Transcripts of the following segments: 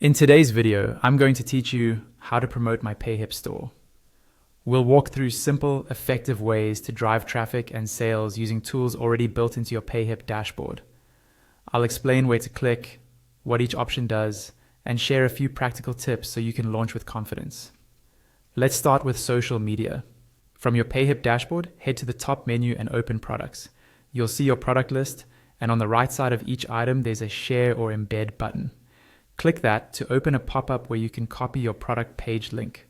In today's video, I'm going to teach you how to promote my Payhip store. We'll walk through simple, effective ways to drive traffic and sales using tools already built into your Payhip dashboard. I'll explain where to click, what each option does, and share a few practical tips so you can launch with confidence. Let's start with social media. From your Payhip dashboard, head to the top menu and open products. You'll see your product list, and on the right side of each item, there's a share or embed button. Click that to open a pop-up where you can copy your product page link.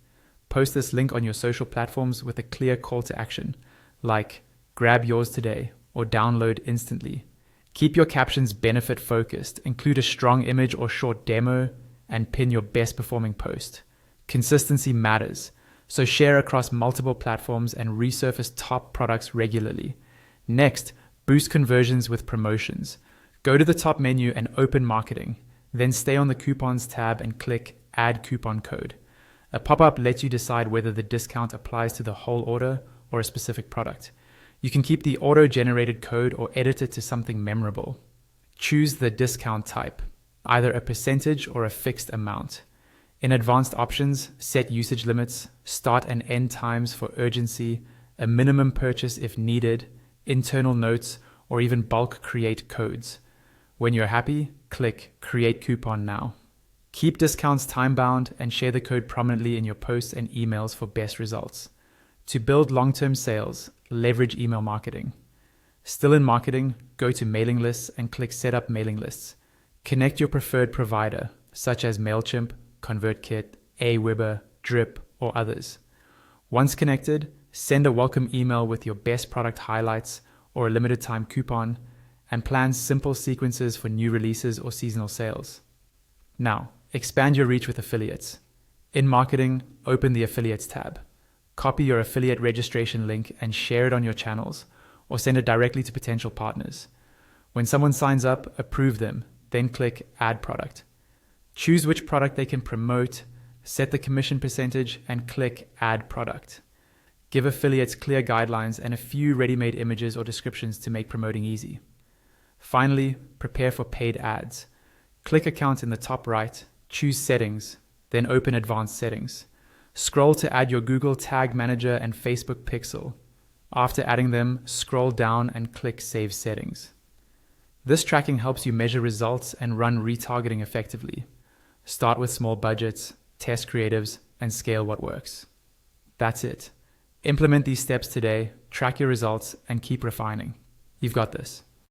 Post this link on your social platforms with a clear call to action, like grab yours today or download instantly. Keep your captions benefit focused, include a strong image or short demo, and pin your best performing post. Consistency matters, so share across multiple platforms and resurface top products regularly. Next, boost conversions with promotions. Go to the top menu and open marketing. Then stay on the coupons tab and click add coupon code. A pop-up lets you decide whether the discount applies to the whole order or a specific product. You can keep the auto-generated code or edit it to something memorable. Choose the discount type, either a percentage or a fixed amount. In advanced options, set usage limits, start and end times for urgency, a minimum purchase if needed, internal notes, or even bulk create codes. When you're happy, click Create Coupon Now. Keep discounts time-bound and share the code prominently in your posts and emails for best results. To build long-term sales, leverage email marketing. Still in marketing, go to mailing lists and click Set up mailing lists. Connect your preferred provider, such as MailChimp, ConvertKit, Aweber, Drip, or others. Once connected, send a welcome email with your best product highlights or a limited time coupon, and plan simple sequences for new releases or seasonal sales. Now, expand your reach with affiliates. In marketing, open the affiliates tab. Copy your affiliate registration link and share it on your channels, or send it directly to potential partners. When someone signs up, approve them, then click Add Product. Choose which product they can promote, set the commission percentage, and click Add Product. Give affiliates clear guidelines and a few ready-made images or descriptions to make promoting easy. Finally, prepare for paid ads. Click Account in the top right, choose Settings, then open Advanced Settings. Scroll to add your Google Tag Manager and Facebook Pixel. After adding them, scroll down and click Save Settings. This tracking helps you measure results and run retargeting effectively. Start with small budgets, test creatives, and scale what works. That's it. Implement these steps today, track your results, and keep refining. You've got this.